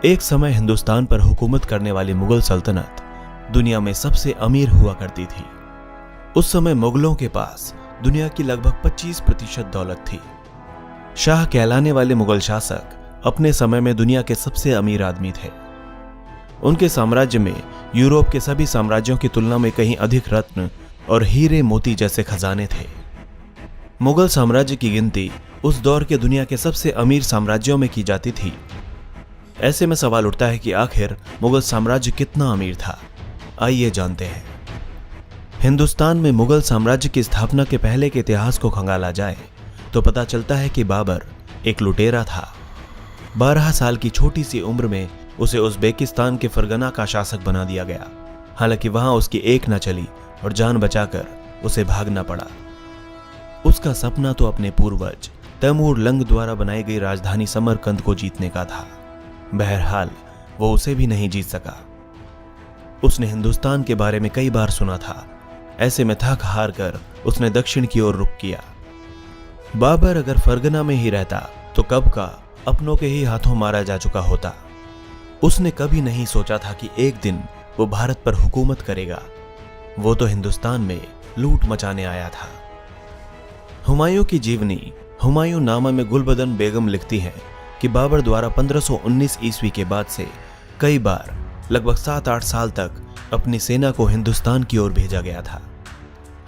एक समय हिंदुस्तान पर हुकूमत करने वाली मुगल सल्तनत दुनिया में सबसे अमीर हुआ करती थी। उस समय मुगलों के पास दुनिया की लगभग 25% दौलत थी। शाह कहलाने वाले मुगल शासक अपने समय में दुनिया के सबसे अमीर आदमी थे। उनके साम्राज्य में यूरोप के सभी साम्राज्यों की तुलना में कहीं अधिक रत्न और हीरे मोती जैसे खजाने थे। मुगल साम्राज्य की गिनती उस दौर के दुनिया के सबसे अमीर साम्राज्यों में की जाती थी। ऐसे में सवाल उठता है कि आखिर मुगल साम्राज्य कितना अमीर था। आइए जानते हैं। हिंदुस्तान में मुगल साम्राज्य की स्थापना के पहले के इतिहास को खंगाला जाए तो पता चलता है कि बाबर एक लुटेरा था। 12 साल की छोटी सी उम्र में उसे उज़्बेकिस्तान के फरगना का शासक बना दिया गया। हालांकि वहां उसकी एक न चली और जान बचाकर उसे भागना पड़ा। उसका सपना तो अपने पूर्वज तैमूर लंग द्वारा बनाई गई राजधानी समरकंद को जीतने का था। बहरहाल वो उसे भी नहीं जीत सका। उसने हिंदुस्तान के बारे में कई बार सुना था। ऐसे में थक हार कर उसने दक्षिण की ओर रुख किया। बाबर अगर फरगना में ही रहता तो कब का अपनों के ही हाथों मारा जा चुका होता। उसने कभी नहीं सोचा था कि एक दिन वो भारत पर हुकूमत करेगा। वो तो हिंदुस्तान में लूट मचाने आया था। हुमायूं की जीवनी हुमायूं नामा में गुलबदन बेगम लिखती हैं कि बाबर द्वारा 1519 ईस्वी के बाद से कई बार लगभग 7-8 साल तक अपनी सेना को हिंदुस्तान की ओर भेजा गया था।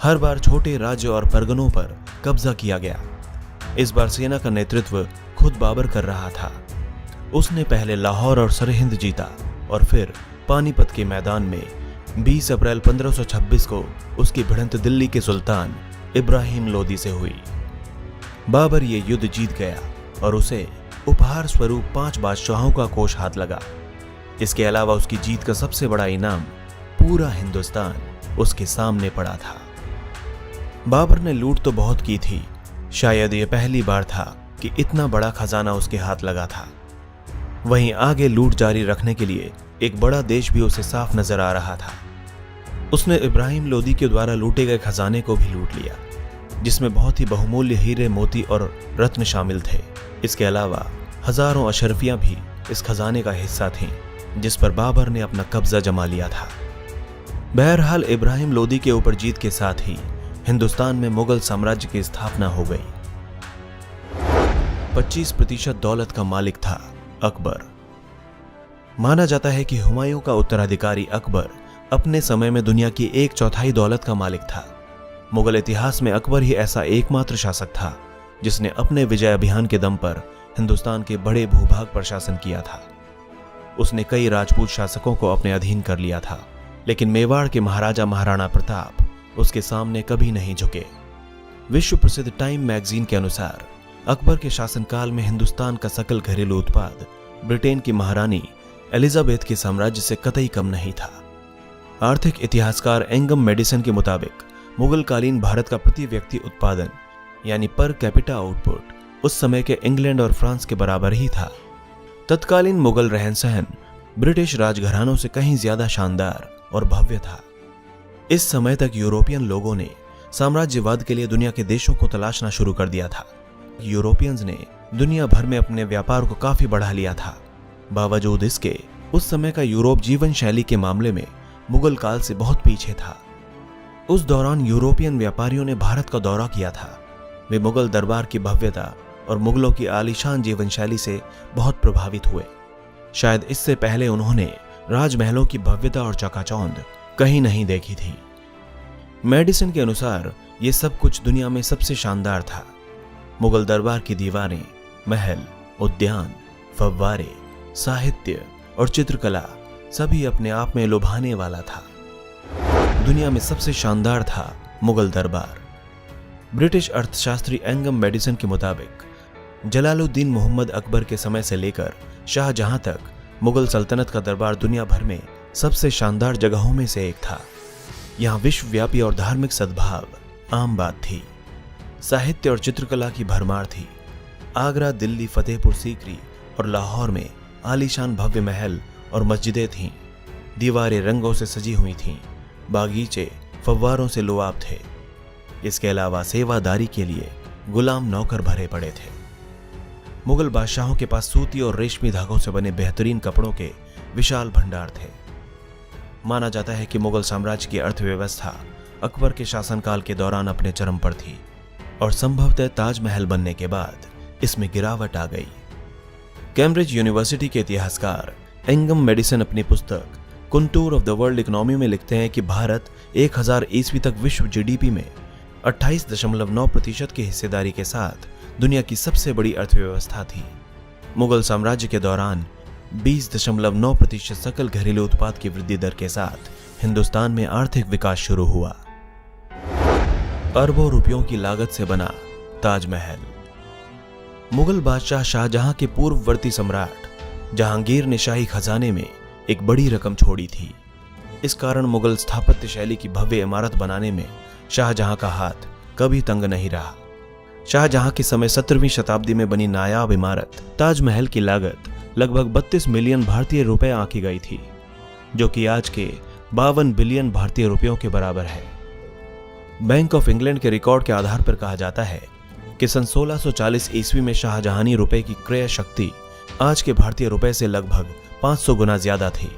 हर बार छोटे राज्य और परगनों पर कब्जा किया गया। इस बार सेना का नेतृत्व खुद बाबर कर रहा था। उसने पहले लाहौर और सरहिंद जीता और फिर पानीपत के मैदान में 20 अप्रैल 1526 को उसकी भिड़ंत दिल्ली के सुल्तान इब्राहिम लोदी से हुई। बाबर ये युद्ध जीत गया और उसे उपहार स्वरूप 5 बादशाहों का कोष हाथ लगा। इसके अलावा उसकी जीत का सबसे बड़ा इनाम पूरा हिंदुस्तान उसके सामने पड़ा था। बाबर ने लूट तो बहुत की थी। शायद यह पहली बार था कि इतना बड़ा खजाना उसके हाथ लगा था। वहीं आगे लूट जारी रखने के लिए एक बड़ा देश भी उसे साफ नजर आ रहा था। उसने इब्राहिम लोदी के द्वारा लूटे गए खजाने को भी लूट लिया, जिसमें बहुत ही बहुमूल्य हीरे मोती और रत्न शामिल थे। इसके अलावा हजारों अशरफियां भी इस खजाने का हिस्सा थीं, जिस पर बाबर ने अपना कब्जा जमा लिया था। बहरहाल इब्राहिम लोदी के ऊपर जीत के साथ ही हिंदुस्तान में मुगल साम्राज्य की स्थापना हो गई। 25% दौलत का मालिक था अकबर। माना जाता है कि हुमायूं का उत्तराधिकारी अकबर अपने समय में दुनिया की 1/4 दौलत का मालिक था। मुगल इतिहास में अकबर ही ऐसा एकमात्र शासक था जिसने अपने विजय अभियान के दम पर हिंदुस्तान के बड़े भूभाग पर शासन किया था। उसने कई राजपूत शासकों को अपने अधीन कर लिया था, लेकिन मेवाड़ के महाराजा महाराणा प्रताप उसके सामने कभी नहीं झुके। विश्व प्रसिद्ध टाइम मैगजीन के अनुसार अकबर के शासनकाल में हिंदुस्तान का सकल घरेलू उत्पाद ब्रिटेन की महारानी एलिजाबेथ के साम्राज्य से कतई कम नहीं था। आर्थिक इतिहासकार एंगम मेडिसन के मुताबिक मुगलकालीन भारत का प्रति व्यक्ति उत्पादन यानी पर कैपिटा आउटपुट उस समय के इंग्लैंड और फ्रांस के बराबर ही था। तत्कालीन मुगल रहन सहन ब्रिटिश राजघरानों से कहीं ज्यादा शानदार और भव्य था। इस समय तक यूरोपियन लोगों ने साम्राज्यवाद के लिए दुनिया के देशों को तलाशना शुरू कर दिया था। यूरोपियंस ने दुनिया भर में अपने व्यापार को काफी बढ़ा लिया था। बावजूद इसके उस समय का यूरोप जीवन शैली के मामले में मुगल काल से बहुत पीछे था। उस दौरान यूरोपियन व्यापारियों ने भारत का दौरा किया था। वे मुगल दरबार की भव्यता और मुगलों की आलीशान जीवन शैली से बहुत प्रभावित हुए। शायद इससे पहले उन्होंने राजमहलों की भव्यता और चकाचौंध कहीं नहीं देखी थी। मेडिसन के अनुसार ये सब कुछ दुनिया में सबसे शानदार था। मुगल दरबार की दीवारें, महल, उद्यान, फव्वारे, साहित्य और चित्रकला सभी अपने आप में लुभाने वाला था। दुनिया में सबसे शानदार था मुगल दरबार। ब्रिटिश अर्थशास्त्री एंगम मेडिसन के मुताबिक जलालुद्दीन मोहम्मद अकबर के समय से लेकर शाहजहां तक मुगल सल्तनत का दरबार दुनिया भर में सबसे शानदार जगहों में से एक था। यहाँ विश्वव्यापी और धार्मिक सद्भाव आम बात थी। साहित्य और चित्रकला की भरमार थी। आगरा, दिल्ली, फतेहपुर सीकरी और लाहौर में आलीशान भव्य महल और मस्जिदें थीं। दीवारें रंगों से सजी हुई थीं। बागीचे फव्वारों से लुआब थे। इसके अलावा सेवादारी के लिए गुलाम नौकर भरे पड़े थे। मुगल बादशाहों के पास सूती और रेशमी धागों से बने बेहतरीन कपड़ों के विशाल भंडार थे। माना जाता है कि मुगल साम्राज्य की अर्थव्यवस्था अकबर के शासनकाल के दौरान अपने चरम पर थी और संभवतः ताजमहल बनने के बाद इसमें गिरावट आ गई। कैम्ब्रिज यूनिवर्सिटी के इतिहासकार एंगम मेडिसन अपनी पुस्तक contour of the world economy में लिखते हैं कि भारत 1000 ईस्वी तक विश्व जीडीपी में 28.9% की हिस्सेदारी के साथ दुनिया की सबसे बड़ी अर्थव्यवस्था थी। मुगल साम्राज्य के दौरान 20.9% सकल घरेलू उत्पाद की वृद्धि दर के साथ हिंदुस्तान में आर्थिक विकास शुरू हुआ। अरबों रुपयों की लागत से बना ताजमहल। मुगल बादशाह शाहजहां के पूर्ववर्ती सम्राट जहांगीर ने शाही खजाने में एक बड़ी रकम छोड़ी थी। इस कारण मुगल स्थापत्य शैली की भव्य इमारत बनाने में शाहजहां का हाथ कभी तंग नहीं रहा। शाहजहां के समय 17वीं शताब्दी में बनी नायाब इमारत ताजमहल की लागत लगभग 32 मिलियन भारतीय रुपए आंकी गई थी, जो कि आज के 52 बिलियन भारतीय रुपयों के बराबर है। बैंक ऑफ इंग्लैंड के रिकॉर्ड के आधार पर कहा जाता है कि सन 1640 ईस्वी में शाहजहानी रुपए की क्रय शक्ति आज के भारतीय रुपए से लगभग 500 गुना ज्यादा थी।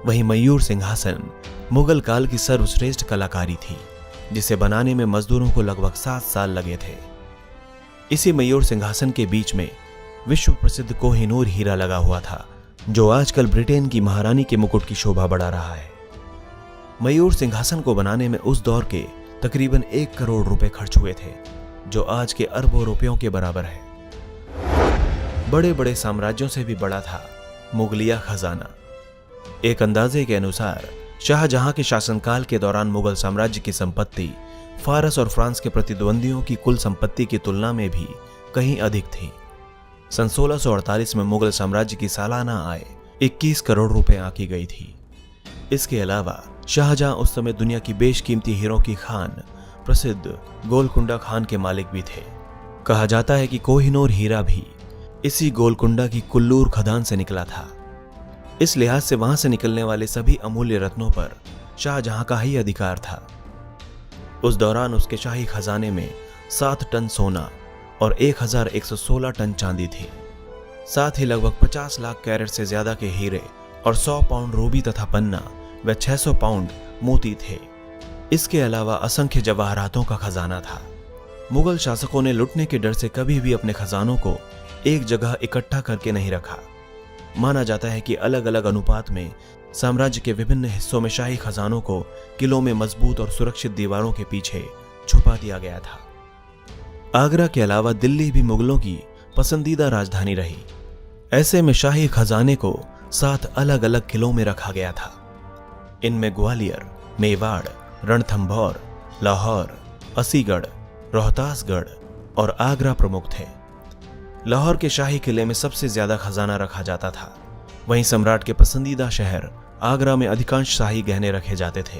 वहीं मयूर सिंहासन मुगल काल की सर्वश्रेष्ठ कलाकारी थी, जिसे बनाने में मजदूरों को लगभग 7 साल लगे थे। इसी मयूर सिंहासन के बीच में विश्व प्रसिद्ध कोहिनूर हीरा लगा हुआ था, जो आजकल ब्रिटेन की महारानी के मुकुट की शोभा बढ़ा रहा है। मयूर सिंहासन को बनाने में उस दौर के तकरीबन 1 करोड़ रुपए खर्च हुए थे, जो आज के अरबों रुपयों के बराबर है। बड़े बड़े साम्राज्यों से भी बड़ा था मुगलिया खजाना। एक अंदाजे के अनुसार शाहजहां के शासनकाल के दौरान मुगल साम्राज्य की संपत्ति फारस और फ्रांस के प्रतिद्वंदियों की कुल संपत्ति की तुलना में भी कहीं अधिक थी। सन 1648 में मुगल साम्राज्य की सालाना आय 21 करोड़ रुपए आंकी गई थी। इसके अलावा शाहजहां उस समय दुनिया की बेशकीमती हीरों की खान प्रसिद्ध गोलकुंडा खान के मालिक भी थे। कहा जाता है कि कोहिनूर हीरा भी इसी गोलकुंडा की कुल्लूर खदान से निकला था। इस लिहाज से वहां से निकलने वाले सभी अमूल्य रत्नों पर शाहजहां का ही अधिकार था। उस दौरान उसके शाही खजाने में 7 टन सोना और 1116 टन चांदी थी। साथ ही लगभग 50 लाख कैरेट से ज्यादा के हीरे और 100 पाउंड रूबी तथा पन्ना व 600 पाउंड मोती थे। इसके अलावा असंख्य जवाहरातों का खजाना था। मुगल शासकों ने लुटने के डर से कभी भी अपने खजानों को एक जगह इकट्ठा करके नहीं रखा। माना जाता है कि अलग अलग अनुपात में साम्राज्य के विभिन्न हिस्सों में शाही खजानों को किलों में मजबूत और सुरक्षित दीवारों के पीछे छुपा दिया गया था। आगरा के अलावा दिल्ली भी मुगलों की पसंदीदा राजधानी रही। ऐसे में शाही खजाने को 7 अलग अलग किलों में रखा गया था। इनमें ग्वालियर, मेवाड़, रणथंभौर, लाहौर, असीगढ़, रोहतासगढ़ और आगरा प्रमुख थे। लाहौर के शाही किले में सबसे ज्यादा खजाना रखा जाता था। वहीं सम्राट के पसंदीदा शहर आगरा में अधिकांश शाही गहने रखे जाते थे।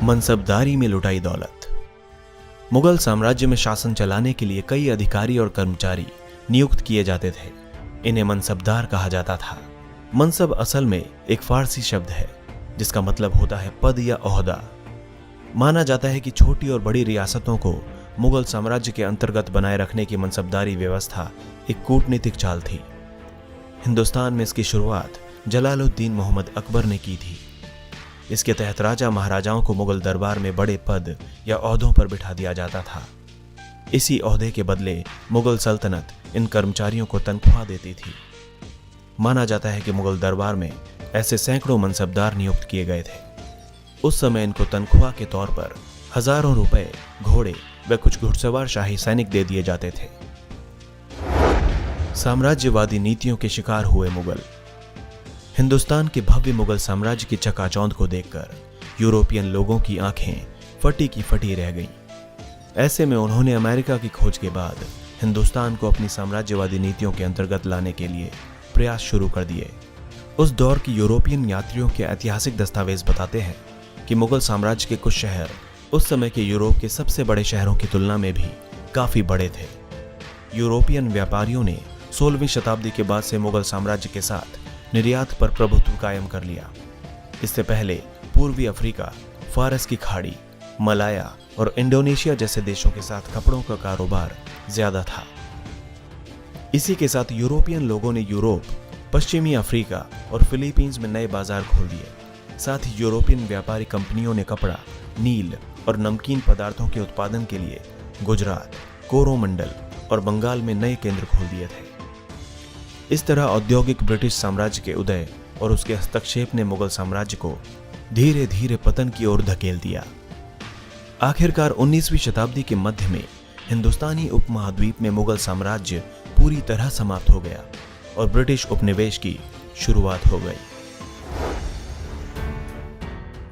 मनसबदारी में लुटाई दौलत। मुगल साम्राज्य में शासन चलाने के लिए कई अधिकारी और कर्मचारी नियुक्त किए जाते थे। इन्हें मनसबदार कहा जाता था। मनसब असल में एक फारसी शब्द है जिसका मतलब होता है पद या ओहदा। माना जाता है कि छोटी और बड़ी रियासतों को मुगल साम्राज्य के अंतर्गत बनाए रखने की मनसबदारी व्यवस्था एक कूटनीतिक चाल थी। हिंदुस्तान में इसकी शुरुआत जलालुद्दीन मोहम्मद अकबर ने की थी। इसके तहत राजा महाराजाओं को मुगल दरबार में बड़े पद या ओहदों पर बिठा दिया जाता था। इसी ओहदे के बदले मुगल सल्तनत इन कर्मचारियों को तनख्वाह देती थी। माना जाता है कि मुगल दरबार में ऐसे सैकड़ों मनसबदार नियुक्त किए गए थे। उस समय इनको तनख्वाह के तौर पर हजारों रुपए, घोड़े व कुछ घुड़सवार शाही सैनिक दे दिए जाते थे। साम्राज्यवादी नीतियों के शिकार हुए मुगल। हिंदुस्तान के भव्य मुगल साम्राज्य की चकाचौंध को देखकर यूरोपियन लोगों की आंखें फटी की फटी रह गईं। ऐसे में उन्होंने अमेरिका की खोज के बाद हिंदुस्तान को अपनी साम्राज्यवादी नीतियों के अंतर्गत लाने के लिए प्रयास शुरू कर दिए। उस दौर की यूरोपियन यात्रियों के ऐतिहासिक दस्तावेज बताते हैं कि मुगल साम्राज्य के कुछ शहर उस समय के यूरोप के सबसे बड़े शहरों की तुलना में भी काफी बड़े थे। यूरोपियन व्यापारियों ने 16वीं शताब्दी के बाद से मुगल साम्राज्य के साथ निर्यात पर प्रभुत्व कायम कर लिया। इससे पहले पूर्वी अफ्रीका, फारस की खाड़ी, मलाया और इंडोनेशिया जैसे देशों के साथ कपड़ों का कारोबार ज्यादा था। इसी के साथ यूरोपियन लोगों ने यूरोप, पश्चिमी अफ्रीका और फिलीपींस में नए बाजार खोल दिए। साथ ही यूरोपियन व्यापारी कंपनियों ने कपड़ा, नील और नमकीन पदार्थों के उत्पादन के लिए गुजरात, कोरोमंडल और बंगाल में नए केंद्र खोल दिए थे। इस तरह औद्योगिक ब्रिटिश साम्राज्य के उदय और उसके हस्तक्षेप ने मुगल साम्राज्य को धीरे धीरे पतन की ओर धकेल दिया। आखिरकार 19वीं शताब्दी के मध्य में हिंदुस्तानी उपमहाद्वीप में मुगल साम्राज्य पूरी तरह समाप्त हो गया और ब्रिटिश उपनिवेश की शुरुआत हो गई।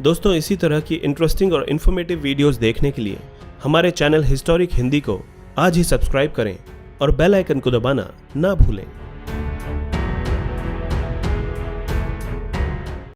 दोस्तों, इसी तरह की इंटरेस्टिंग और इन्फॉर्मेटिव वीडियोस देखने के लिए हमारे चैनल हिस्टोरिक हिंदी को आज ही सब्सक्राइब करें और बेल आइकन को दबाना ना भूलें।